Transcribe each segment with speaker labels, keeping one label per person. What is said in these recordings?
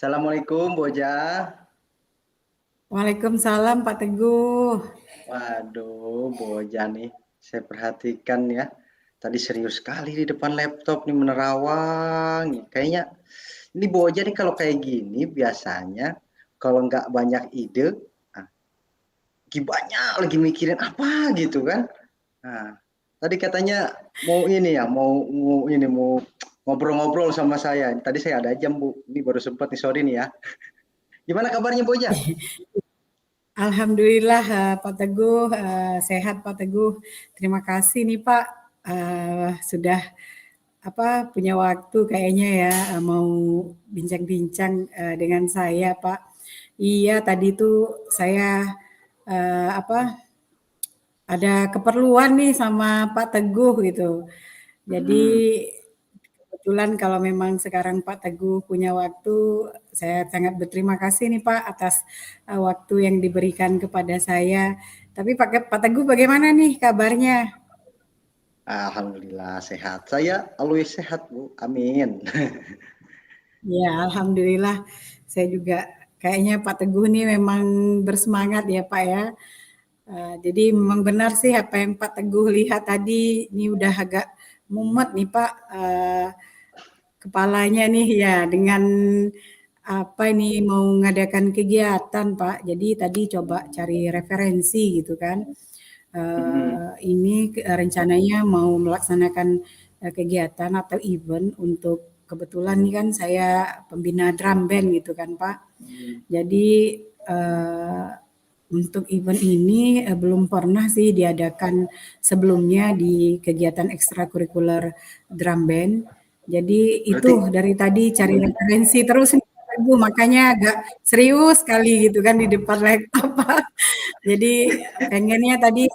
Speaker 1: Assalamualaikum Boja.
Speaker 2: Waalaikumsalam Pak Teguh.
Speaker 1: Waduh, Boja nih, saya perhatikan ya. Tadi serius sekali di depan laptop nih menerawang. Kayaknya ini Boja nih kalau kayak gini biasanya kalau nggak banyak ide, ah, banyak lagi mikirin apa gitu kan. Nah, tadi katanya mau ini ya, mau ngobrol-ngobrol sama saya. Tadi saya ada jam Bu, ini baru sempat nih sorry nih ya. Gimana kabarnya Boja?
Speaker 2: Alhamdulillah Pak Teguh sehat Pak Teguh. Terima kasih nih Pak sudah punya waktu kayaknya ya mau bincang-bincang dengan saya Pak. Iya tadi tuh saya eh, apa ada keperluan nih sama Pak Teguh gitu. Jadi
Speaker 1: Hmm.
Speaker 2: kebetulan kalau memang sekarang Pak Teguh punya waktu, saya sangat berterima kasih nih Pak atas waktu yang diberikan kepada saya. Tapi Pak Teguh bagaimana nih kabarnya?
Speaker 1: Alhamdulillah sehat. Saya always sehat, Bu. Amin.
Speaker 2: Ya, alhamdulillah. Saya juga kayaknya Pak Teguh nih memang bersemangat ya Pak ya. Jadi memang benar sih apa yang Pak Teguh lihat tadi, ini udah agak mumet nih Pak. Kepalanya nih ya dengan ini mau mengadakan kegiatan Pak. Jadi tadi coba cari referensi gitu kan.
Speaker 1: Mhm.
Speaker 2: Ini rencananya mau melaksanakan kegiatan atau event untuk kebetulan nih kan saya pembina drum band gitu kan Pak. Jadi eh, untuk event ini belum pernah sih diadakan sebelumnya di kegiatan ekstrakurikuler drum band. Jadi itu
Speaker 1: Berarti
Speaker 2: dari tadi cari referensi terus nih, Ibu, makanya agak serius kali gitu kan di depan laptop. Jadi pengennya tadi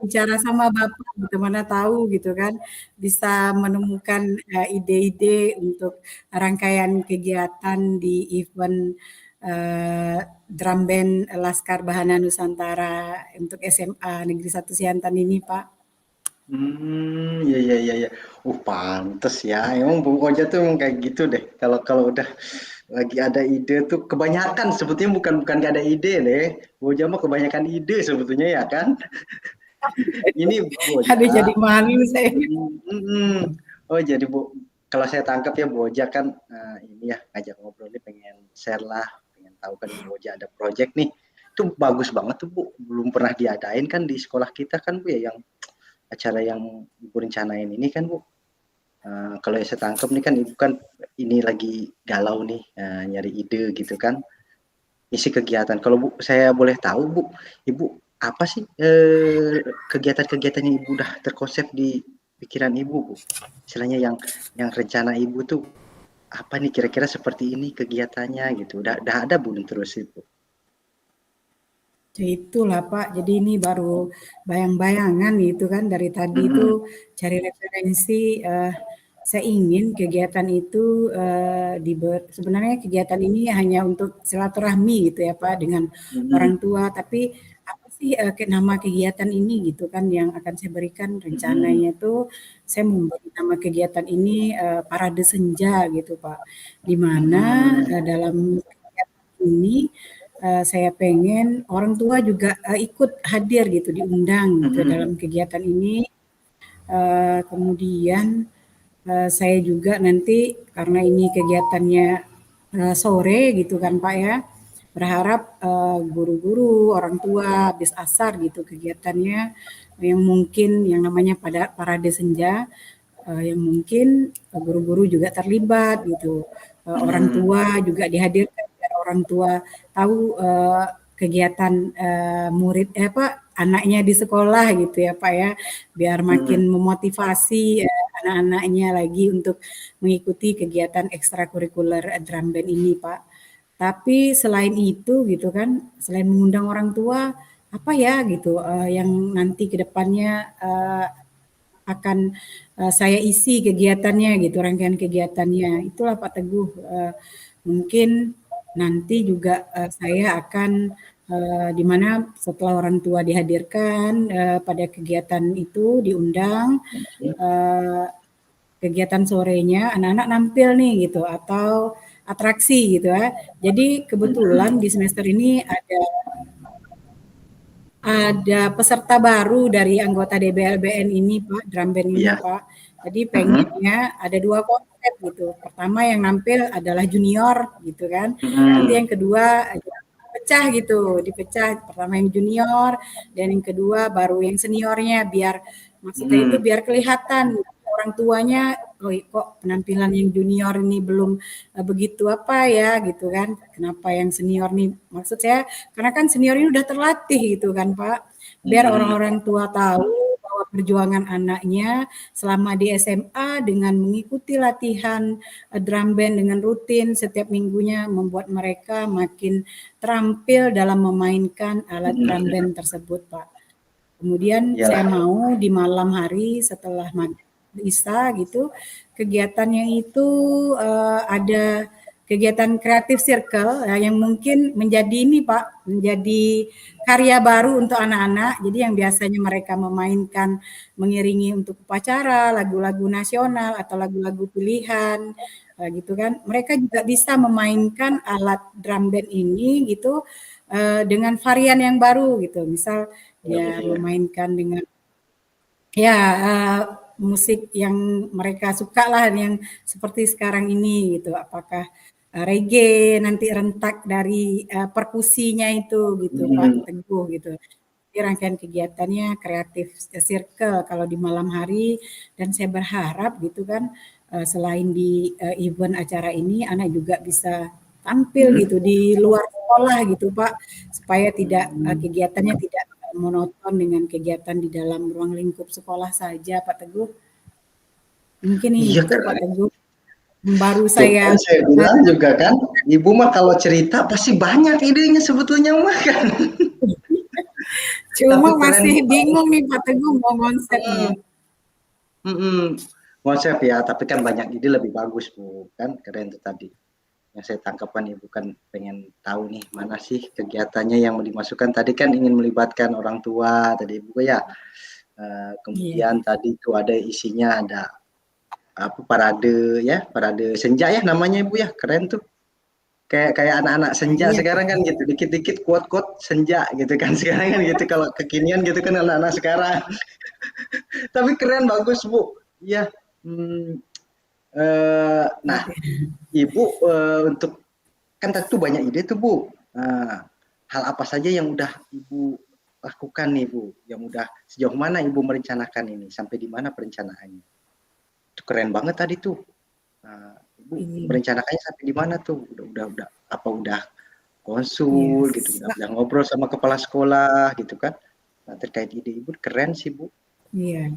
Speaker 2: bicara sama Bapak gitu, mana tahu gitu kan bisa menemukan ide-ide untuk rangkaian kegiatan di event eh, drum band Laskar Bahana Nusantara untuk SMA Negeri 1 Siantan ini, Pak.
Speaker 1: ya ya ya ya. Pantes ya. Emang Bung Koja tuh emang kayak gitu deh. Kalau kalau udah lagi ada ide tuh kebanyakan sebetulnya bukan gak ada ide deh. Boja mah kebanyakan ide sebetulnya ya kan. Ini
Speaker 2: Aduh
Speaker 1: Boja.
Speaker 2: jadi malu saya.
Speaker 1: Oh jadi Bu, kalau saya tangkap ya Boja kan ini ya ngajak ngobrol nih pengen share lah, pengen tahu kan Boja ada project nih. Itu bagus banget tuh Bu, belum pernah diadain kan di sekolah kita kan Bu ya yang acara yang Ibu rencanain ini kan Bu. Kalau yang saya tangkap nih kan Ibu kan ini lagi galau nih nyari ide gitu kan, isi kegiatan. Kalau Bu saya boleh tahu Bu, Ibu apa sih kegiatan-kegiatan yang Ibu udah terkonsep di pikiran Ibu Bu? Istilahnya yang rencana Ibu tuh apa nih kira-kira seperti ini kegiatannya gitu. Udah ada belum terus itu?
Speaker 2: Ya itulah Pak, jadi ini baru bayang-bayangan gitu kan dari tadi itu
Speaker 1: Mhm.
Speaker 2: cari referensi. Saya ingin kegiatan itu sebenarnya kegiatan ini hanya untuk silaturahmi gitu ya Pak dengan orang
Speaker 1: Mhm.
Speaker 2: tua, tapi apa sih nama kegiatan ini gitu kan yang akan saya berikan
Speaker 1: Mhm.
Speaker 2: rencananya itu saya memberi nama kegiatan ini Parade Senja gitu Pak, di mana
Speaker 1: Mhm.
Speaker 2: dalam kegiatan ini saya pengen orang tua juga ikut hadir gitu, diundang gitu dalam
Speaker 1: Mhm.
Speaker 2: kegiatan ini. Kemudian saya juga nanti karena ini kegiatannya sore gitu kan Pak ya, berharap guru-guru, orang tua habis asar gitu kegiatannya yang mungkin yang namanya pada parade senja yang mungkin guru-guru juga terlibat gitu. Orang
Speaker 1: Mhm.
Speaker 2: tua juga dihadirkan biar orang tua tahu kegiatan murid anaknya di sekolah gitu ya Pak ya, biar makin
Speaker 1: Mhm.
Speaker 2: memotivasi anak-anaknya lagi untuk mengikuti kegiatan ekstrakurikuler drum band ini Pak. Tapi selain itu gitu kan, selain mengundang orang tua, apa ya gitu yang nanti ke depannya akan saya isi kegiatannya gitu, rangkaian kegiatannya. Itulah Pak Teguh, mungkin nanti juga saya akan di mana setelah orang tua dihadirkan pada kegiatan itu diundang, eee, kegiatan sorenya anak-anak nampil nih gitu atau atraksi gitu ya. Jadi kebetulan di semester ini ada peserta baru dari anggota DBLBN ini Pak, drum band ini
Speaker 1: Iya.
Speaker 2: Pak. Jadi pengennya ada 2 konsep gitu. Pertama yang nampil adalah junior gitu kan. Nanti yang kedua pecah gitu, dipecah. Pertama yang junior dan yang kedua baru yang seniornya biar maksudnya itu biar kelihatan orang tuanya, oh kok penampilan yang junior ini belum begitu apa ya gitu kan. Kenapa yang senior nih maksud saya karena kan senior ini udah terlatih gitu kan Pak. Biar orang-orang tua tahu bahwa perjuangan anaknya selama di SMA dengan mengikuti latihan drum band dengan rutin setiap minggunya membuat mereka makin terampil dalam memainkan alat drum band tersebut Pak. Kemudian saya
Speaker 1: Iyalah.
Speaker 2: mau di malam hari setelah maghrib Isya gitu, kegiatannya itu ada kegiatan kreatif circle yang mungkin menjadi ini Pak, menjadi karya baru untuk anak-anak. Jadi yang biasanya mereka memainkan mengiringi untuk upacara, lagu-lagu nasional atau lagu-lagu pilihan gitu kan. Mereka juga bisa memainkan alat drum band ini gitu dengan varian yang baru gitu. Misal dia
Speaker 1: Iya.
Speaker 2: memainkan dengan ya musik yang mereka suka lah yang seperti sekarang ini gitu. Apakah reggae nanti rentak dari perkusinya itu gitu Pak Teguh gitu. Jadi rangkaian kegiatannya kreatif circle kalau di malam hari dan saya berharap gitu kan selain di event acara ini anak juga bisa tampil gitu di luar sekolah gitu Pak supaya tidak kegiatannya tidak monoton dengan kegiatan di dalam ruang lingkup sekolah saja Pak Teguh. Mungkin
Speaker 1: Iya
Speaker 2: itu Pak
Speaker 1: keren.
Speaker 2: Teguh baru
Speaker 1: Tuh kan
Speaker 2: saya
Speaker 1: saya bilang juga kan, ibu mah kalau cerita pasti banyak idenya sebetulnya mah kan.
Speaker 2: cuma
Speaker 1: Tapi keren
Speaker 2: masih
Speaker 1: Bu.
Speaker 2: bingung nih Pak Teguh mau konsepnya.
Speaker 1: Hmm, mm-mm. Konsep ya, tapi kan banyak ide lebih bagus Bu. Kan keren tuh tadi. Yang saya tangkapkan ibu kan pengen tahu nih mana sih kegiatannya yang mau dimasukkan. Tadi kan ingin melibatkan orang tua tadi ibu ya.
Speaker 2: Iya.
Speaker 1: Kemudian tadi itu ada isinya ada apa parade ya, parade senja ya namanya ibu ya, keren tuh. Kayak kayak anak-anak
Speaker 2: Nah,
Speaker 1: senja
Speaker 2: iya
Speaker 1: sekarang kan gitu, dikit-dikit quote-quote senja gitu kan sekarang kan gitu kalau kekinian gitu kan anak-anak sekarang. Tapi keren bagus Bu. Iya. Hmm, nah, Ibu untuk kan tentu banyak ide tuh Bu. Hal apa saja yang udah Ibu lakukan nih Bu? Yang udah sejauh mana Ibu merencanakan ini? Sampai di mana perencanaannya? Itu keren banget tadi tuh. Ibu
Speaker 2: Iya.
Speaker 1: merencanakannya sampai di mana tuh? Udah apa udah konsul gitu,
Speaker 2: Yes.
Speaker 1: udah ngobrol sama kepala sekolah gitu kan? Nah, terkait ide Ibu keren sih Bu.
Speaker 2: Iya.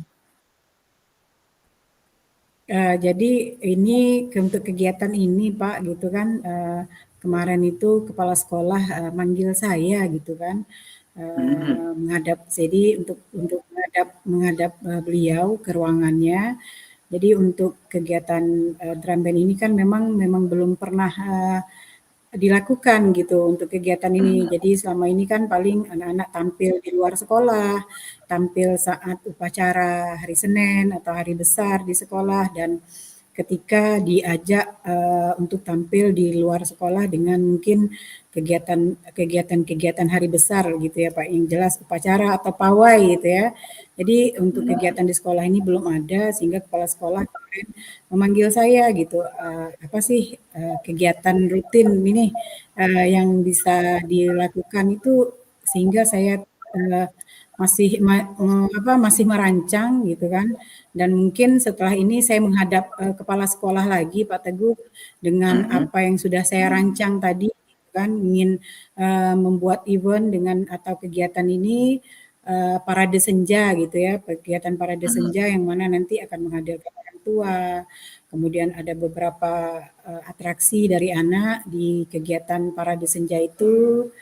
Speaker 2: Jadi ini untuk kegiatan ini Pak gitu kan kemarin itu kepala sekolah manggil saya gitu kan
Speaker 1: Hmm.
Speaker 2: menghadap jadi untuk menghadap beliau ke ruangannya. Jadi untuk kegiatan drum band ini kan memang belum pernah dilakukan gitu untuk kegiatan ini.
Speaker 1: Hmm.
Speaker 2: Jadi selama ini kan paling anak-anak tampil di luar sekolah, tampil saat upacara hari Senin atau hari besar di sekolah dan ketika diajak untuk tampil di luar sekolah dengan mungkin kegiatan-kegiatan hari besar gitu ya Pak, yang jelas upacara atau pawai gitu ya. Jadi untuk kegiatan di sekolah ini belum ada sehingga kepala sekolah kemarin memanggil saya gitu, apa sih kegiatan rutin ini yang bisa dilakukan itu sehingga saya eh, masih merancang gitu kan dan mungkin setelah ini saya menghadap kepala sekolah lagi Pak Teguh dengan
Speaker 1: Hmm.
Speaker 2: apa yang sudah saya rancang tadi gitu kan ingin membuat event dengan atau kegiatan ini parade senja gitu ya kegiatan parade
Speaker 1: Hmm.
Speaker 2: senja yang mana nanti akan menghadirkan orang tua kemudian ada beberapa atraksi dari anak di kegiatan parade senja itu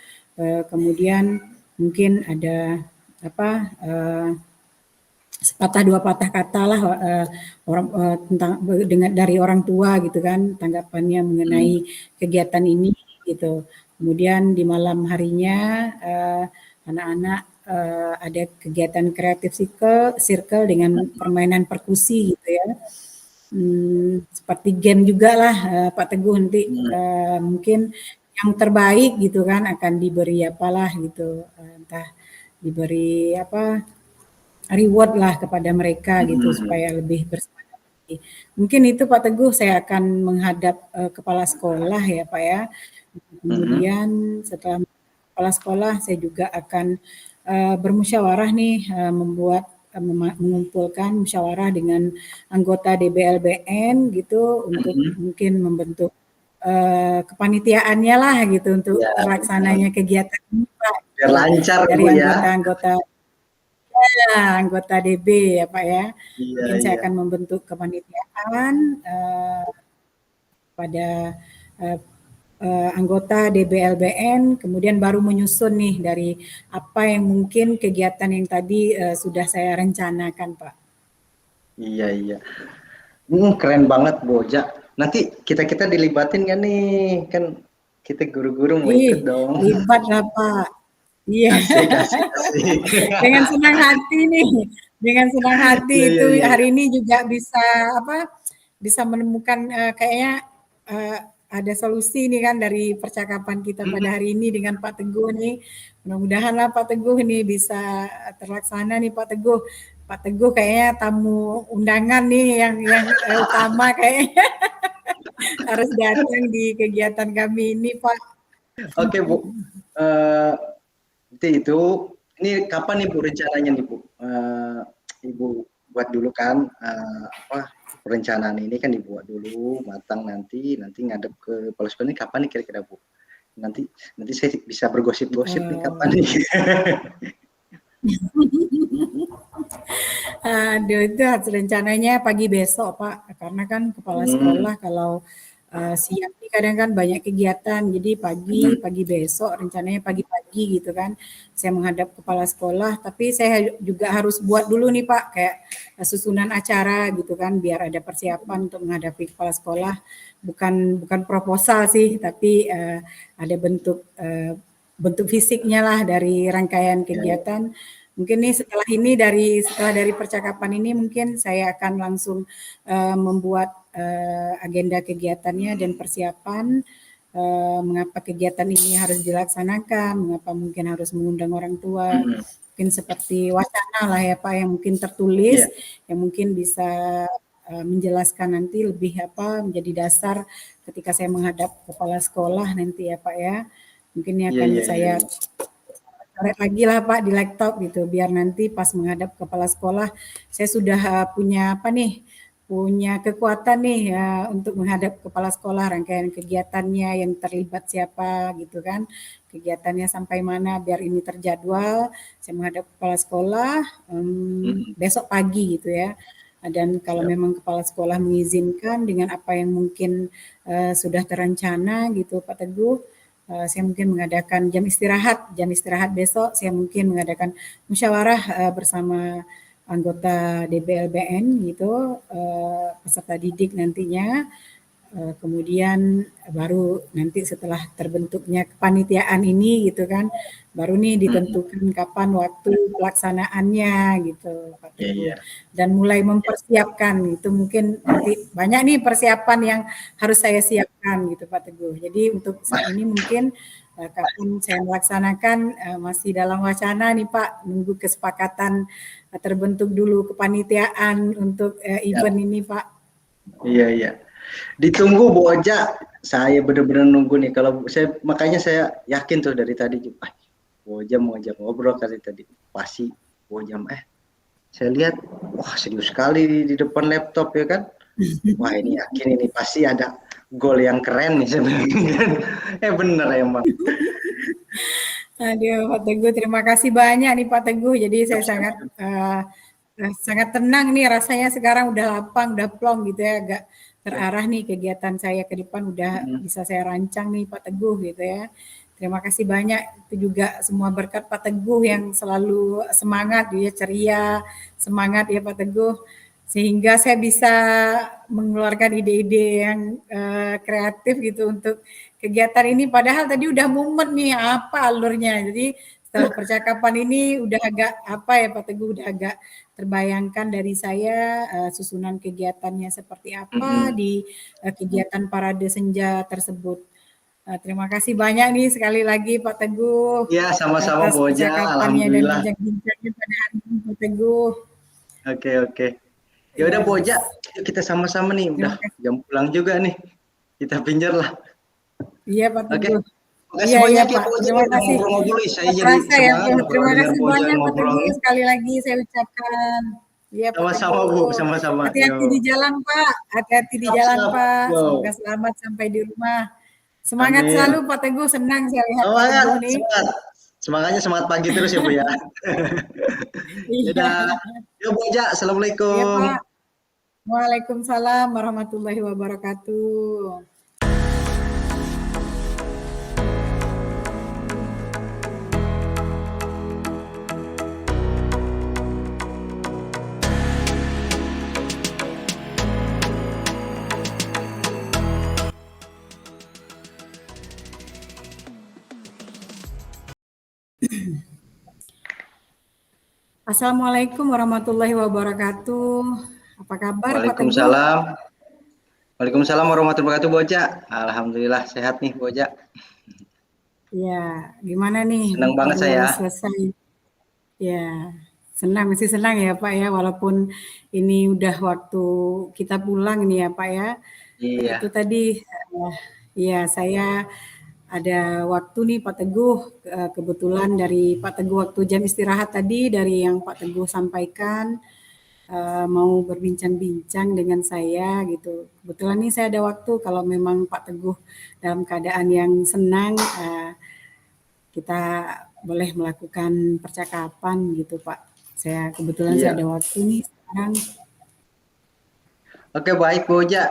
Speaker 2: kemudian mungkin ada apa sepatah dua patah kata lah orang tentang dengan dari orang tua gitu kan tanggapannya mengenai
Speaker 1: Hmm.
Speaker 2: kegiatan ini gitu. Kemudian di malam harinya anak-anak ada kegiatan kreatif circle dengan permainan perkusi gitu ya. seperti game juga lah Pak Teguh nanti
Speaker 1: Hmm.
Speaker 2: mungkin yang terbaik gitu kan akan diberi apalah gitu, entah diberi apa reward lah kepada mereka gitu
Speaker 1: Hmm.
Speaker 2: supaya lebih bersemangat lagi. Mungkin itu Pak Teguh saya akan menghadap kepala sekolah ya Pak ya.
Speaker 1: Hmm.
Speaker 2: Kemudian setelah kepala sekolah saya juga akan bermusyawarah nih membuat mengumpulkan musyawarah dengan anggota DBLBN gitu untuk
Speaker 1: Hmm.
Speaker 2: mungkin membentuk kepanitiaannya lah gitu untuk
Speaker 1: Ya,
Speaker 2: terlaksananya
Speaker 1: benar.
Speaker 2: kegiatan ini Pak
Speaker 1: Biar
Speaker 2: gitu.
Speaker 1: lancar
Speaker 2: Dari
Speaker 1: Bu ya.
Speaker 2: anggota-anggota anggota DB ya Pak ya.
Speaker 1: Iya,
Speaker 2: Mungkin saya
Speaker 1: iya.
Speaker 2: akan membentuk kepanitiaan pada eh, anggota DBLBN, kemudian baru menyusun nih dari apa yang mungkin kegiatan yang tadi sudah saya rencanakan Pak.
Speaker 1: Iya, iya. Keren banget Boja. Nanti kita dilibatin kan nih? Kan kita guru-guru mau
Speaker 2: Ih,
Speaker 1: ikut dong.
Speaker 2: libat lah Pak. Iya,
Speaker 1: Asik, asik, asik.
Speaker 2: dengan senang hati nih, dengan senang hati
Speaker 1: Iya,
Speaker 2: itu
Speaker 1: iya, iya.
Speaker 2: hari ini juga bisa apa? Bisa menemukan kayaknya uh, ada solusi nih kan dari percakapan kita pada
Speaker 1: Mm-mm.
Speaker 2: hari ini dengan Pak Teguh nih. Mudah-mudahan lah Pak Teguh ini bisa terlaksana nih Pak Teguh. Pak Teguh kayaknya tamu undangan nih yang utama kayaknya harus datang di kegiatan kami ini Pak.
Speaker 1: Oke Bu. Eh, itu ini kapan nih Bu rencananya nih Bu? Ibu buat dulu kan apa perencanaan ini kan dibuat dulu matang nanti ngadep ke kepala sekolah ini kapan nih kira-kira Bu? Nanti nanti saya bisa bergosip-gosip nih kapan nih?
Speaker 2: Aduh, itu rencananya pagi besok, Pak. Karena kan kepala
Speaker 1: Hmm.
Speaker 2: sekolah kalau siang ini kadang kan banyak kegiatan, jadi
Speaker 1: Hmm.
Speaker 2: pagi besok rencananya pagi-pagi gitu kan. Saya menghadap kepala sekolah, tapi saya juga harus buat dulu nih Pak, kayak susunan acara gitu kan, biar ada persiapan untuk menghadapi kepala sekolah. Bukan bukan proposal sih, tapi ada bentuk fisiknya lah dari rangkaian
Speaker 1: Ya, ya.
Speaker 2: kegiatan. Mungkin nih setelah dari percakapan ini mungkin saya akan langsung membuat agenda kegiatannya dan persiapan mengapa kegiatan ini harus dilaksanakan, mengapa mungkin harus mengundang orang tua,
Speaker 1: Hmm.
Speaker 2: mungkin seperti wacana lah ya Pak yang mungkin tertulis,
Speaker 1: Iya,
Speaker 2: yang mungkin bisa menjelaskan nanti lebih apa menjadi dasar ketika saya menghadap kepala sekolah nanti ya Pak ya. Mungkin ini
Speaker 1: iya,
Speaker 2: akan
Speaker 1: iya, iya,
Speaker 2: saya
Speaker 1: iya.
Speaker 2: coret lagi lah Pak di laptop gitu biar nanti pas menghadap kepala sekolah saya sudah punya apa nih punya kekuatan nih ya untuk menghadap kepala sekolah rangkaian kegiatannya yang terlibat siapa gitu kan kegiatannya sampai mana biar ini terjadwal saya menghadap kepala sekolah
Speaker 1: Hmm.
Speaker 2: besok pagi gitu ya dan kalau
Speaker 1: Siap.
Speaker 2: memang kepala sekolah mengizinkan dengan apa yang mungkin sudah terencana gitu Pak Teguh saya mungkin mengadakan jam istirahat besok, saya mungkin mengadakan musyawarah bersama anggota DBLBN gitu, peserta didik nantinya. Kemudian baru nanti setelah terbentuknya kepanitiaan ini gitu kan, baru nih
Speaker 1: Hmm.
Speaker 2: ditentukan kapan waktu pelaksanaannya gitu Pak
Speaker 1: Iya,
Speaker 2: Teguh.
Speaker 1: iya.
Speaker 2: Dan mulai mempersiapkan itu mungkin nanti banyak nih persiapan yang harus saya siapkan gitu Pak Teguh. Jadi untuk saat ini mungkin kapan saya melaksanakan masih dalam wacana nih Pak, nunggu kesepakatan terbentuk dulu kepanitiaan untuk event
Speaker 1: Siap.
Speaker 2: ini Pak.
Speaker 1: Iya, iya. Ditunggu Bu Oja. Saya benar-benar nunggu nih. Kalau saya makanya saya yakin tuh dari tadi. Bu Oja mau ajak ngobrol kali tadi. Pasti Bu Oja. Saya lihat, wah serius sekali di depan laptop ya kan. Wah ini yakin ini pasti ada gol yang keren nih sebenarnya. Bener emang.
Speaker 2: Aduh, Pak Teguh, terima kasih banyak nih Pak Teguh. Jadi
Speaker 1: Siap,
Speaker 2: saya
Speaker 1: siap,
Speaker 2: sangat
Speaker 1: siap.
Speaker 2: sangat tenang nih rasanya sekarang udah lapang, udah plong gitu ya, agak
Speaker 1: Siap.
Speaker 2: terarah nih kegiatan saya ke depan udah
Speaker 1: Hmm.
Speaker 2: bisa saya rancang nih Pak Teguh gitu ya. Terima kasih banyak. Itu juga semua berkat Pak Teguh yang selalu semangat, dia ceria, semangat ya Pak Teguh. Sehingga saya bisa mengeluarkan ide-ide yang kreatif gitu untuk kegiatan ini. Padahal tadi udah mumet nih apa alurnya. Jadi setelah percakapan ini udah agak apa ya Pak Teguh, udah agak terbayangkan dari saya susunan kegiatannya seperti apa
Speaker 1: Mm-mm.
Speaker 2: di kegiatan Parade Senja tersebut. Terima kasih banyak nih sekali lagi Pak Teguh
Speaker 1: Ya, sama-sama
Speaker 2: atas
Speaker 1: Boja.
Speaker 2: percakapannya dan
Speaker 1: Alhamdulillah.
Speaker 2: bincang-bincangnya pada hari ini Pak Teguh.
Speaker 1: Oke, oke. Ya udah Boja,
Speaker 2: Yes.
Speaker 1: yuk kita sama-sama nih. Udah
Speaker 2: Terima kasih.
Speaker 1: jam pulang juga nih. Kita pinjar lah.
Speaker 2: Iya Pak
Speaker 1: Oke.
Speaker 2: Teguh.
Speaker 1: Makasih
Speaker 2: Iya iya
Speaker 1: banyak ya
Speaker 2: Pak.
Speaker 1: Boja nih
Speaker 2: Terima
Speaker 1: udah
Speaker 2: kasih.
Speaker 1: ngobrol-ngobrol nih. Saya
Speaker 2: Nggak
Speaker 1: jadi
Speaker 2: terasa ya
Speaker 1: semangat
Speaker 2: Pak.
Speaker 1: loh kalau
Speaker 2: Terima
Speaker 1: dengar
Speaker 2: kasih
Speaker 1: Boja
Speaker 2: banyak Pak
Speaker 1: ngobrol
Speaker 2: Teguh.
Speaker 1: nih.
Speaker 2: Sekali lagi saya ucapkan. Iya Pak
Speaker 1: Sama-sama Bu,
Speaker 2: Teguh.
Speaker 1: sama-sama. Yo.
Speaker 2: Hati-hati di jalan Pak. Hati-hati di
Speaker 1: Siap,
Speaker 2: jalan
Speaker 1: siap.
Speaker 2: Pak. Semoga
Speaker 1: Yo.
Speaker 2: selamat sampai di rumah. Semangat selalu
Speaker 1: Amin.
Speaker 2: Pak Teguh. Senang saya lihat Pak
Speaker 1: Semangat,
Speaker 2: Teguh nih.
Speaker 1: semangat. Semangatnya semangat pagi terus ya Bu ya.
Speaker 2: Iya.
Speaker 1: Dadah. Yo Boja,
Speaker 2: Iya
Speaker 1: Assalamualaikum.
Speaker 2: Pak. Waalaikumsalam warahmatullahi wabarakatuh. Assalamualaikum warahmatullahi wabarakatuh. Apa kabar Pak Teguh?
Speaker 1: Waalaikumsalam. Waalaikumsalam warahmatullahi wabarakatuh Boja. Alhamdulillah sehat nih Boja.
Speaker 2: Ya, gimana nih
Speaker 1: Senang banget
Speaker 2: baru
Speaker 1: saya.
Speaker 2: selesai. Ya, senang sih senang ya Pak ya, walaupun ini udah waktu kita pulang nih ya Pak ya. Itu
Speaker 1: Iya.
Speaker 2: tadi ya saya ada waktu nih Pak Teguh, kebetulan dari Pak Teguh waktu jam istirahat tadi dari yang Pak Teguh sampaikan mau berbincang-bincang dengan saya gitu. Kebetulan nih saya ada waktu kalau memang Pak Teguh dalam keadaan yang senang kita boleh melakukan percakapan gitu Pak. Kebetulan saya ada
Speaker 1: Iya.
Speaker 2: waktu nih sekarang.
Speaker 1: Oke baik Boja.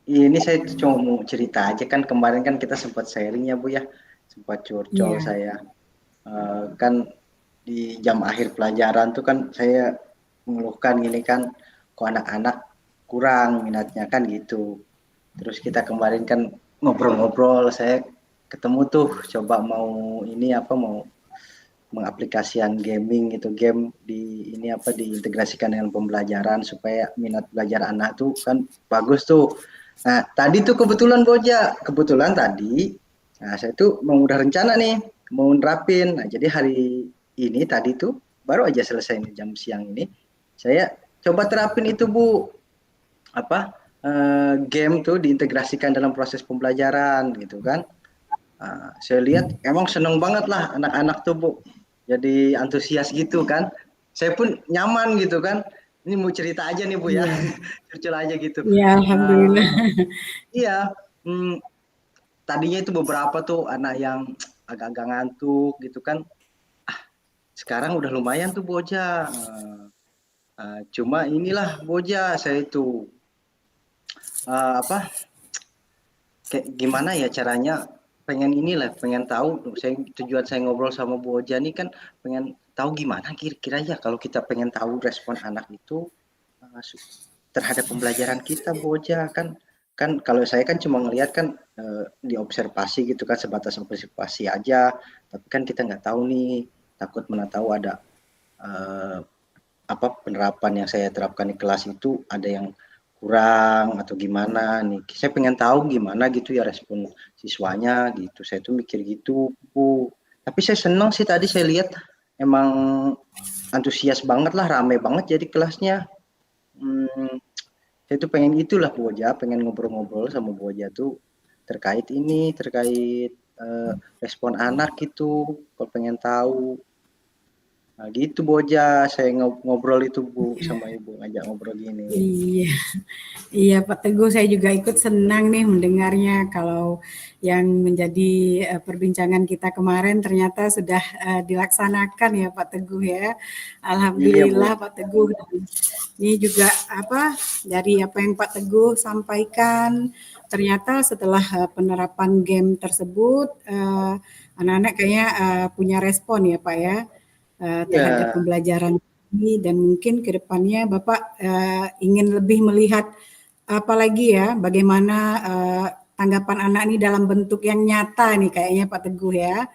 Speaker 1: Ini saya cuma mau cerita aja kan kemarin kan kita sempat sharing ya Bu ya. Sempat curcol
Speaker 2: Iya,
Speaker 1: saya. Kan di jam akhir pelajaran tuh kan saya mengeluhkan gini kan kok anak-anak kurang minatnya kan gitu. Terus kita kemarin kan ngobrol-ngobrol, saya ketemu tuh coba mau ini apa mau mengaplikasikan gaming itu game di ini apa diintegrasikan dengan pembelajaran supaya minat belajar anak tuh kan bagus tuh. Nah tadi tuh kebetulan tadi, nah saya tuh mau udah rencana nih mau nerapin. Nah jadi hari ini tadi tuh baru aja selesai nih, jam siang ini saya coba terapin itu Bu apa game tuh diintegrasikan dalam proses pembelajaran gitu kan. Saya lihat emang seneng banget lah anak-anak tuh Bu. Jadi antusias gitu kan. Saya pun nyaman gitu kan. Ini mau cerita aja nih Bu ya.
Speaker 2: iya,
Speaker 1: Curcol aja gitu.
Speaker 2: iya, alhamdulillah.
Speaker 1: Iya, tadinya itu beberapa tuh anak yang agak-agak ngantuk gitu kan. Sekarang udah lumayan tuh Boja. Cuma inilah Boja saya itu apa kayak gimana ya caranya pengen inilah pengen tahu tujuan saya ngobrol sama Bu Oja nih kan pengen tahu gimana kira-kira ya kalau kita pengen tahu respon anak itu uh, terhadap pembelajaran kita Bu Oja kan kan kalau saya kan cuma ngelihat kan diobservasi gitu kan sebatas observasi aja tapi kan kita nggak tahu nih takut mana tahu ada uh, apa penerapan yang saya terapkan di kelas itu ada yang kurang atau gimana nih. Saya pengen tahu gimana gitu ya respon siswanya gitu. Saya tuh mikir gitu, Bu. Tapi saya senang sih tadi saya lihat emang antusias banget lah, rame banget jadi kelasnya. Saya tuh pengen itulah Bu Oja, pengen ngobrol-ngobrol sama Bu Oja tuh terkait ini, terkait respon anak gitu. Kalau pengen tahu. Nah, gitu Bu Oja, saya ngobrol itu Bu sama Ibu ngajak ngobrol gini.
Speaker 2: Iya, iya Pak Teguh, saya juga ikut senang nih mendengarnya kalau yang menjadi perbincangan kita kemarin ternyata sudah dilaksanakan ya Pak Teguh ya.
Speaker 1: Iya Bu.
Speaker 2: Alhamdulillah Pak Teguh. Ini juga apa dari apa yang Pak Teguh sampaikan, ternyata setelah penerapan game tersebut, anak-anak kayaknya punya respon ya Pak ya terhadap
Speaker 1: Iya.
Speaker 2: pembelajaran ini dan mungkin ke depannya Bapak ingin lebih melihat apalagi ya bagaimana tanggapan anak ini dalam bentuk yang nyata nih kayaknya Pak Teguh ya.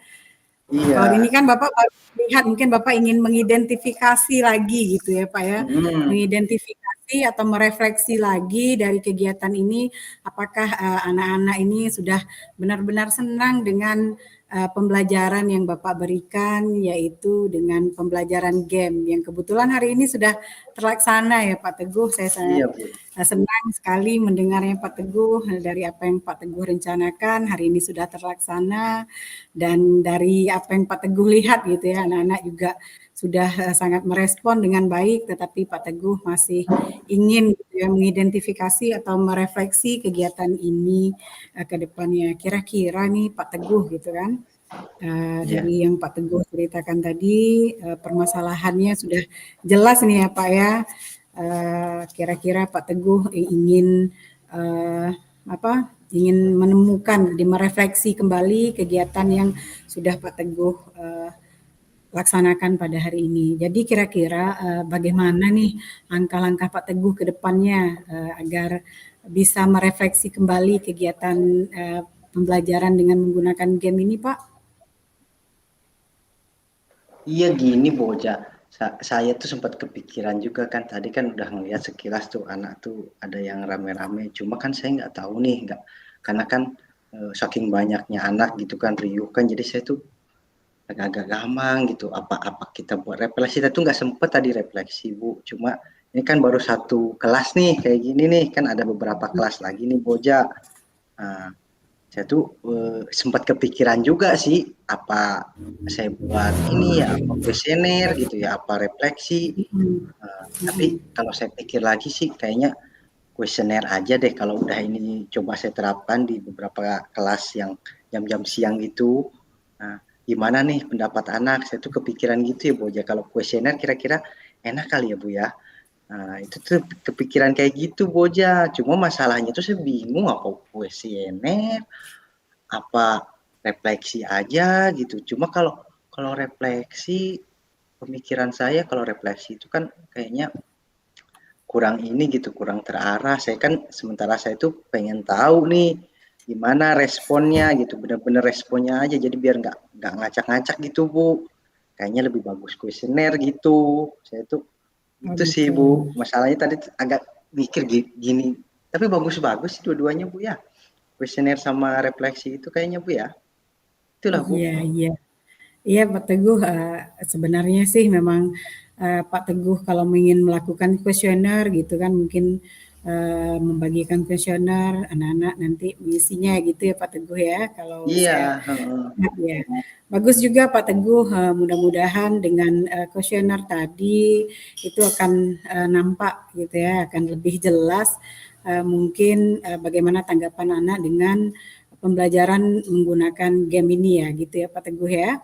Speaker 2: Kalau ini
Speaker 1: Iya.
Speaker 2: kan Bapak baru lihat, mungkin Bapak ingin mengidentifikasi lagi gitu ya Pak ya,
Speaker 1: Mhm.
Speaker 2: mengidentifikasi atau merefleksi lagi dari kegiatan ini, apakah anak-anak ini sudah benar-benar senang dengan pembelajaran yang Bapak berikan, yaitu dengan pembelajaran game yang kebetulan hari ini sudah terlaksana ya Pak Teguh. Saya sangat
Speaker 1: Iya, Bu.
Speaker 2: senang sekali mendengarnya Pak Teguh, dari apa yang Pak Teguh rencanakan hari ini sudah terlaksana. Dan dari apa yang Pak Teguh lihat gitu ya, anak-anak juga sudah sangat merespon dengan baik, tetapi Pak Teguh masih ingin gitu ya, mengidentifikasi atau merefleksi kegiatan ini ke depannya. Kira-kira nih Pak Teguh gitu kan,
Speaker 1: Iya.
Speaker 2: dari yang Pak Teguh ceritakan tadi, permasalahannya sudah jelas nih ya Pak ya. Kira-kira Pak Teguh ingin apa? Ingin menemukan, merefleksi kembali kegiatan yang sudah Pak Teguh laksanakan pada hari ini. Jadi kira-kira bagaimana nih langkah-langkah Pak Teguh ke depannya agar bisa merefleksi kembali kegiatan pembelajaran dengan menggunakan game ini, Pak?
Speaker 1: Iya gini Boja, saya tuh sempat kepikiran juga kan tadi kan udah ngeliat sekilas tuh anak tuh ada yang rame-rame. Cuma kan saya nggak tahu nih, nggak karena kan saking banyaknya anak gitu kan riuh kan, jadi saya tuh agak-agak gampang gitu. Apa kita buat refleksi? Kita tuh nggak sempet tadi refleksi Bu. Cuma ini kan baru satu kelas nih kayak gini nih kan ada beberapa kelas lagi nih Boja. Nah, saya tuh sempat kepikiran juga sih apa saya buat ini ya apa kuesioner gitu ya apa refleksi.
Speaker 2: Mm-mm.
Speaker 1: Tapi
Speaker 2: Mm-mm.
Speaker 1: kalau saya pikir lagi sih kayaknya kuesioner aja deh kalau udah ini coba saya terapkan di beberapa kelas yang jam-jam siang itu. Nah, gimana nih pendapat anak? Saya tuh kepikiran gitu ya Bu ya kalau kuesioner kira-kira enak kali ya Bu ya. Nah, itu tuh kepikiran kayak gitu Boja. Cuma masalahnya tuh saya bingung apa kuesioner apa refleksi aja gitu. Cuma kalau kalau refleksi pemikiran saya kalau refleksi itu kan kayaknya kurang ini gitu, kurang terarah. Saya kan sementara saya tuh pengen tahu nih gimana responnya gitu, bener-bener responnya aja. Jadi biar nggak ngacak-ngacak gitu Bu. Kayaknya lebih bagus kuesioner gitu. Saya tuh
Speaker 2: Oh
Speaker 1: itu sih
Speaker 2: gitu.
Speaker 1: Bu. Masalahnya tadi agak mikir gini. Tapi bagus-bagus sih dua-duanya Bu ya. Kuesioner sama refleksi itu kayaknya Bu ya. Itulah Bu.
Speaker 2: Iya, iya. Iya Pak Teguh, sebenarnya sih memang Pak Teguh kalau ingin melakukan kuesioner gitu kan mungkin membagikan kuesioner anak-anak nanti mengisinya gitu ya Pak Teguh ya kalau
Speaker 1: Iya,
Speaker 2: saya
Speaker 1: heeh.
Speaker 2: lihat ya. Bagus juga Pak Teguh, mudah-mudahan dengan kuesioner tadi itu akan nampak gitu ya, akan lebih jelas mungkin bagaimana tanggapan anak dengan pembelajaran menggunakan game ini ya gitu ya Pak Teguh ya.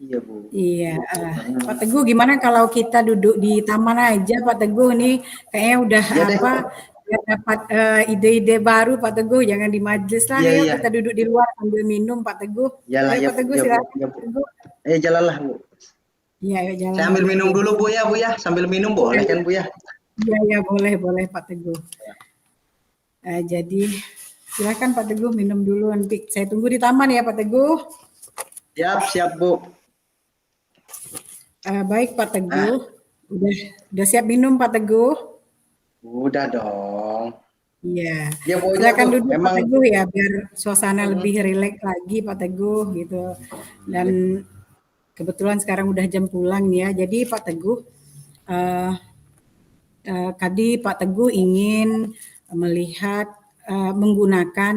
Speaker 1: Iya Bu.
Speaker 2: Iya, Pak
Speaker 1: Heeh.
Speaker 2: Teguh gimana kalau kita duduk di taman aja Pak Teguh nih kayaknya udah
Speaker 1: Iya deh.
Speaker 2: apa udah dapat ide-ide baru Pak Teguh jangan di majelis lah
Speaker 1: Iya
Speaker 2: nih yuk
Speaker 1: iya.
Speaker 2: kita duduk di luar sambil minum Pak Teguh.
Speaker 1: Iyalah
Speaker 2: Ayo
Speaker 1: ya
Speaker 2: Pak Teguh
Speaker 1: ya Bu
Speaker 2: silakan
Speaker 1: ya
Speaker 2: Pak
Speaker 1: Bu.
Speaker 2: Teguh.
Speaker 1: Jalanlah Bu.
Speaker 2: Iya, ayo jalan
Speaker 1: Saya
Speaker 2: Pak
Speaker 1: ambil minum
Speaker 2: Teguh.
Speaker 1: dulu Bu ya. Sambil minum
Speaker 2: Iya,
Speaker 1: boleh
Speaker 2: iya,
Speaker 1: kan Bu ya?
Speaker 2: iya, iya, boleh, boleh Pak Teguh. Jadi silakan Pak Teguh minum dulu nanti saya tunggu di taman ya Pak Teguh.
Speaker 1: Siap siap Bu.
Speaker 2: Baik Pak
Speaker 1: Ah,
Speaker 2: Teguh, udah udah siap minum Pak Teguh?
Speaker 1: udah dong.
Speaker 2: Iya,
Speaker 1: Ya Bu aja
Speaker 2: silakan
Speaker 1: Bu.
Speaker 2: duduk Pak
Speaker 1: Emang
Speaker 2: Teguh ya, biar suasana lebih
Speaker 1: mm,
Speaker 2: rileks lagi Pak Teguh gitu. Dan
Speaker 1: iya
Speaker 2: kebetulan sekarang udah jam pulang nih ya. Jadi Pak Teguh, eh, tadi Pak Teguh ingin melihat menggunakan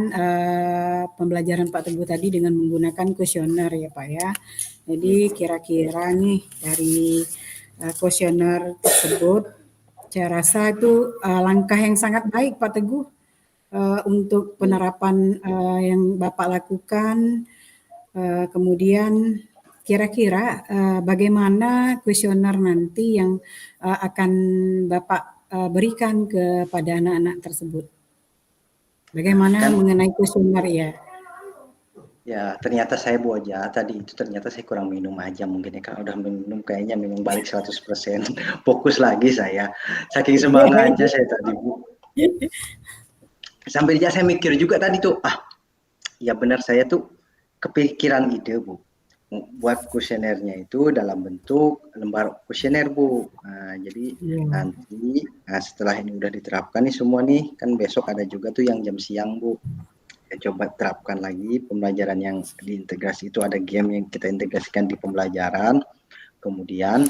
Speaker 2: pembelajaran Pak Teguh tadi dengan menggunakan kuesioner ya Pak ya. Jadi
Speaker 1: iya Bu.
Speaker 2: kira-kira nih dari kuesioner tersebut, saya rasa itu langkah yang sangat baik Pak Teguh untuk
Speaker 1: Iya.
Speaker 2: penerapan yang Bapak lakukan. Kemudian kira-kira bagaimana kuesioner nanti yang akan Bapak berikan kepada anak-anak tersebut?
Speaker 1: Nah,
Speaker 2: Bagaimana
Speaker 1: kan
Speaker 2: mengenai kuesioner ya?
Speaker 1: ya ternyata saya Bu aja tadi itu ternyata saya kurang minum aja mungkin ya kalau udah minum kayaknya minum balik 100% fokus lagi saya. Saking semangatnya saya tadi Bu. Sampai dia saya mikir juga tadi tuh, ah ya benar saya tuh kepikiran ide Bu buat kuesionernya itu dalam bentuk lembar kuesioner Bu. Nah, jadi
Speaker 2: Iya.
Speaker 1: nanti setelah ini udah diterapkan nih semua nih, kan besok ada juga tuh yang jam siang Bu. Saya coba terapkan lagi pembelajaran yang diintegrasi itu, ada game yang kita integrasikan di pembelajaran. Kemudian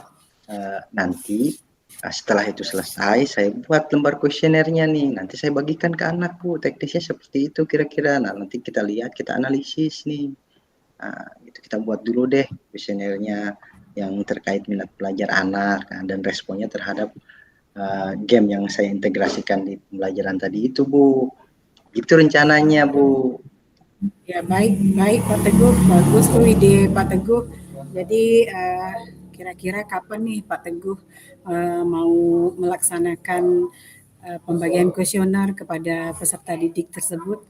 Speaker 1: nanti setelah itu selesai, saya buat lembar kuesionernya nih. Nanti saya bagikan ke anak Bu. Teknisnya seperti itu kira-kira. Nah, nanti kita lihat, kita analisis nih. Nah, itu kita buat dulu deh kuesionernya yang terkait minat belajar anak dan responnya terhadap game yang saya integrasikan di pembelajaran tadi itu Bu. Itu rencananya Bu.
Speaker 2: Ya baik, baik Pak Teguh, bagus tuh ide Pak Teguh. Jadi kira-kira kapan nih Pak Teguh mau melaksanakan pembagian kuesioner kepada peserta didik tersebut?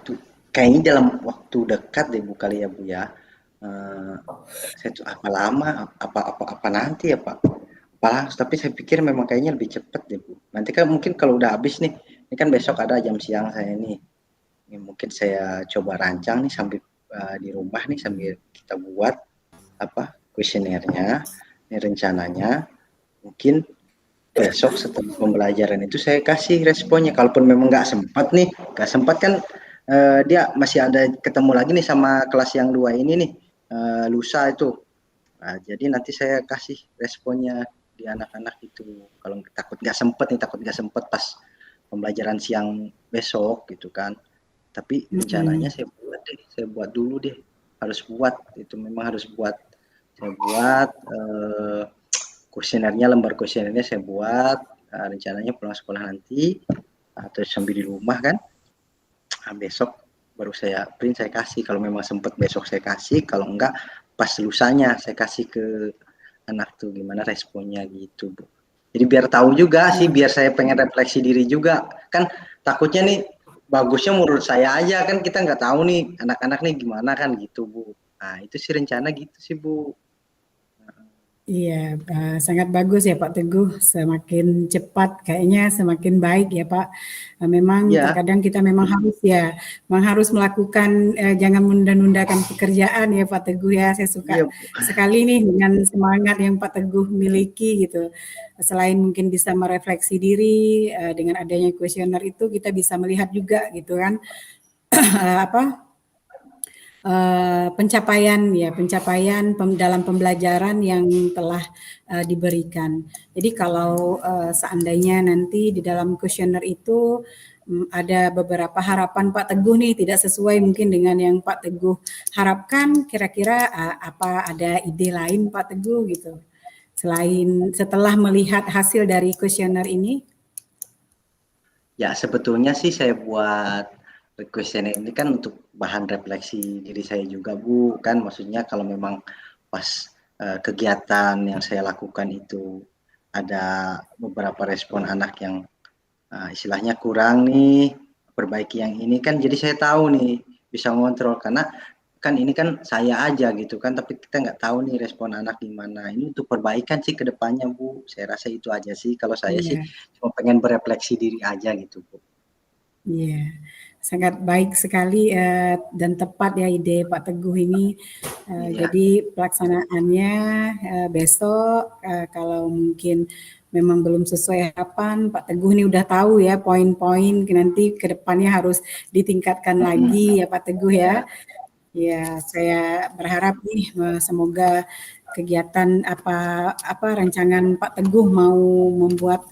Speaker 1: Tuh, kayaknya dalam waktu dekat deh Bu kali ya Bu ya. Saya tuh apa lama, apa nanti ya Pak? Tapi saya pikir memang kayaknya lebih cepat deh Bu. Nanti kan mungkin kalau udah habis nih, ini kan besok ada jam siang saya nih. Ini mungkin saya coba rancang nih sambil di rumah nih sambil kita buat kuesionernya. Ini rencananya mungkin besok setelah pembelajaran itu saya kasih responnya. Kalaupun memang nggak sempat kan dia masih ada ketemu lagi nih sama kelas yang 2 ini nih, lusa itu. Nah, jadi nanti saya kasih responnya di anak-anak itu. Kalau takut nggak sempet pas pembelajaran siang besok gitu kan. Tapi rencananya saya buat dulu deh. Harus buat, itu memang harus buat. Saya buat kuesionernya, lembar kuesionernya saya buat. Rencananya pulang sekolah nanti atau sambil di rumah kan. Besok baru saya print, saya kasih. Kalau memang sempat besok saya kasih, kalau enggak pas lusanya saya kasih ke anak tuh gimana responnya gitu Bu. Jadi biar tahu juga sih, biar saya pengen refleksi diri juga kan. Takutnya nih bagusnya menurut saya aja kan, kita nggak tahu nih anak-anak nih gimana kan gitu Bu. Nah itu sih rencana gitu sih Bu.
Speaker 2: Iya, sangat bagus ya Pak Teguh. Semakin cepat kayaknya semakin baik ya Pak. Memang
Speaker 1: Iya.
Speaker 2: terkadang kita memang harus melakukan jangan menunda-nundakan pekerjaan ya Pak Teguh ya. Saya suka
Speaker 1: Iya.
Speaker 2: sekali nih dengan semangat yang Pak Teguh miliki gitu. Selain mungkin bisa merefleksi diri dengan adanya kuesioner itu kita bisa melihat juga gitu kan pencapaian dalam pembelajaran yang telah diberikan. Jadi kalau seandainya nanti di dalam kuesioner itu ada beberapa harapan Pak Teguh nih tidak sesuai mungkin dengan yang Pak Teguh harapkan, kira-kira apa ada ide lain Pak Teguh gitu? Selain setelah melihat hasil dari kuesioner ini?
Speaker 1: Ya sebetulnya sih saya buat kuesioner ini kan untuk bahan refleksi diri saya juga Bu. Kan maksudnya kalau memang pas kegiatan yang saya lakukan itu ada beberapa respon anak yang istilahnya kurang nih, perbaiki yang ini kan, jadi saya tahu nih bisa ngontrol. Karena kan ini kan saya aja gitu kan, tapi kita nggak tahu nih respon anak gimana. Ini untuk perbaikan sih ke depannya Bu. Saya rasa itu aja sih. Kalau saya sih
Speaker 2: Iya.
Speaker 1: cuma pengen berefleksi diri aja gitu Bu.
Speaker 2: Iya, sangat baik sekali dan tepat ya ide Pak Teguh ini.
Speaker 1: Iya.
Speaker 2: Jadi pelaksanaannya besok kalau mungkin memang belum sesuai harapan, Pak Teguh ini udah tahu ya poin-poin nanti ke depannya harus ditingkatkan lagi ya Pak Teguh ya.
Speaker 1: Ya.
Speaker 2: Ya, saya berharap nih semoga kegiatan apa rancangan Pak Teguh mau membuat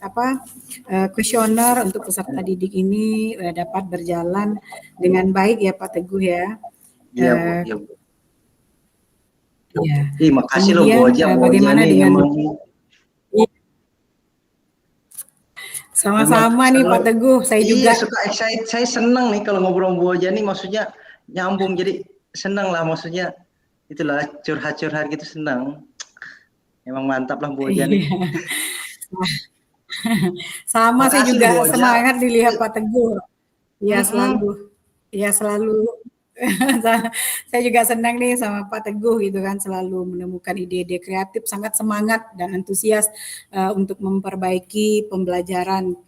Speaker 2: kuesioner untuk peserta didik ini dapat berjalan dengan baik ya Pak Teguh ya.
Speaker 1: Iya Bu. Iya Bu.
Speaker 2: Ya.
Speaker 1: Ih, makasih loh Bu
Speaker 2: Kemudian
Speaker 1: Oja. Bu Oja
Speaker 2: bagaimana
Speaker 1: nih
Speaker 2: dengan
Speaker 1: emang memang
Speaker 2: sama-sama nih Pak
Speaker 1: selalu,
Speaker 2: Teguh, saya
Speaker 1: iya
Speaker 2: juga
Speaker 1: suka excited. Saya senang nih kalau ngobrol sama Bu Oja nih, maksudnya nyambung, jadi senang lah, maksudnya itulah curhat-curhat gitu senang. Emang mantap lah Bu Oja nih.
Speaker 2: iya. Sama saya
Speaker 1: Makasih loh Bu
Speaker 2: juga
Speaker 1: Oja.
Speaker 2: semangat dilihat Pak Teguh. Ya
Speaker 1: Mm-mm.
Speaker 2: selalu ya selalu Saya juga senang nih sama Pak Teguh gitu kan, selalu menemukan ide-ide kreatif, sangat semangat dan antusias untuk memperbaiki pembelajaran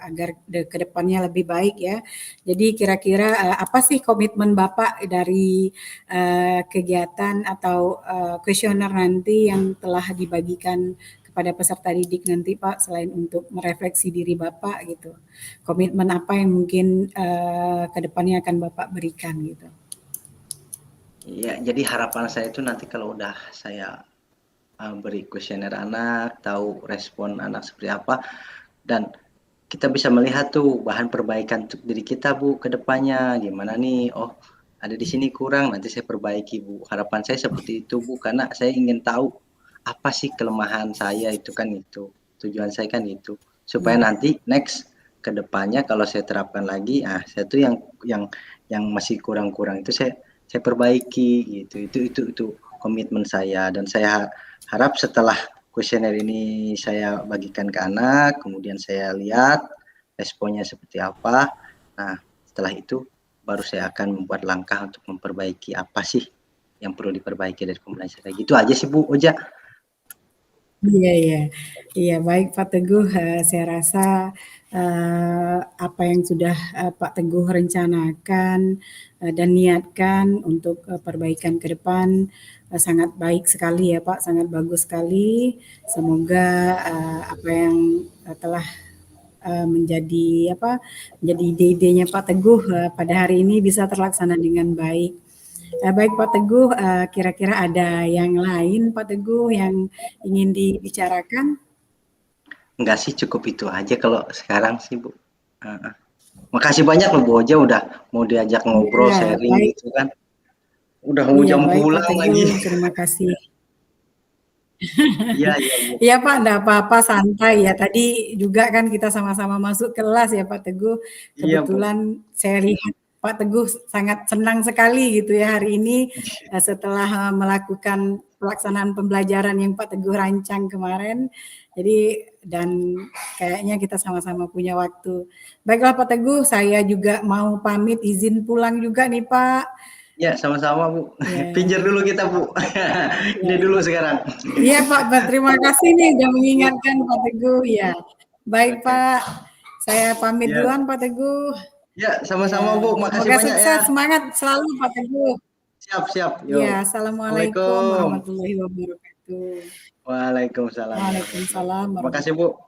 Speaker 2: agar ke depannya lebih baik ya. Jadi kira-kira apa sih komitmen Bapak dari kegiatan atau kuesioner nanti yang telah dibagikan kepada peserta didik nanti Pak, selain untuk merefleksi diri Bapak gitu. Komitmen apa yang mungkin ke depannya akan Bapak berikan gitu?
Speaker 1: Iya, jadi harapan saya itu nanti kalau udah saya beri kuesioner anak, tahu respon anak seperti apa, dan kita bisa melihat tuh bahan perbaikan untuk diri kita Bu ke depannya gimana nih, oh ada di sini kurang nanti saya perbaiki Bu. Harapan saya seperti itu Bu, karena saya ingin tahu apa sih kelemahan saya itu kan itu. Tujuan saya kan itu. Supaya
Speaker 2: Ya.
Speaker 1: nanti next ke depannya kalau saya terapkan lagi, saya tuh yang masih kurang-kurang itu saya perbaiki gitu. Itu komitmen saya, dan saya harap setelah kuesioner ini saya bagikan ke anak, kemudian saya lihat responnya seperti apa. Nah, setelah itu baru saya akan membuat langkah untuk memperbaiki apa sih yang perlu diperbaiki dari pembelajaran. Gitu aja sih Bu Oja.
Speaker 2: Iya, iya. Iya, baik Pak Teguh, saya rasa apa yang sudah Pak Teguh rencanakan dan niatkan untuk perbaikan ke depan sangat baik sekali ya Pak, sangat bagus sekali. Semoga apa yang telah menjadi menjadi ide-idenya Pak Teguh pada hari ini bisa terlaksana dengan baik. Baik Pak Teguh, kira-kira ada yang lain Pak Teguh yang ingin dibicarakan?
Speaker 1: Enggak sih, cukup itu aja kalau sekarang sih Bu. Makasih banyak loh Bu Oja udah mau diajak ngobrol,
Speaker 2: Iya,
Speaker 1: sharing
Speaker 2: baik.
Speaker 1: gitu kan. Udah mau
Speaker 2: Iya,
Speaker 1: jam
Speaker 2: baik Pak
Speaker 1: pulang lagi.
Speaker 2: Teguh, terima kasih.
Speaker 1: Iya, iya, iya.
Speaker 2: Iya Pak, enggak apa-apa, santai ya. Tadi juga kan kita sama-sama masuk kelas ya Pak Teguh.
Speaker 1: Iya Bu.
Speaker 2: Kebetulan saya lihat Pak Teguh sangat senang sekali gitu ya hari ini setelah melakukan pelaksanaan pembelajaran yang Pak Teguh rancang kemarin. Jadi dan kayaknya kita sama-sama punya waktu. Baiklah Pak Teguh, saya juga mau pamit izin pulang juga nih Pak.
Speaker 1: Ya, sama-sama Bu.
Speaker 2: Ya.
Speaker 1: Pinjir dulu kita Bu. Ini dulu sekarang.
Speaker 2: Iya Pak, terima kasih nih sudah mengingatkan Pak Teguh. Ya, baik
Speaker 1: Oke.
Speaker 2: Pak. Saya pamit
Speaker 1: Ya,
Speaker 2: duluan Pak Teguh.
Speaker 1: ya
Speaker 2: Ya,
Speaker 1: sama-sama Bu. Makasih
Speaker 2: semoga
Speaker 1: banyak ya.
Speaker 2: sukses, semangat selalu Pak Teguh.
Speaker 1: Siap, siap.
Speaker 2: Ya,
Speaker 1: Yuk.
Speaker 2: assalamualaikum
Speaker 1: Assalamualaikum.
Speaker 2: warahmatullahi wabarakatuh.
Speaker 1: Waalaikumsalam warahmatullahi
Speaker 2: Waalaikumsalam
Speaker 1: wabarakatuh. Terima kasih
Speaker 2: warahmatullahi
Speaker 1: Bu.
Speaker 2: wabarakatuh.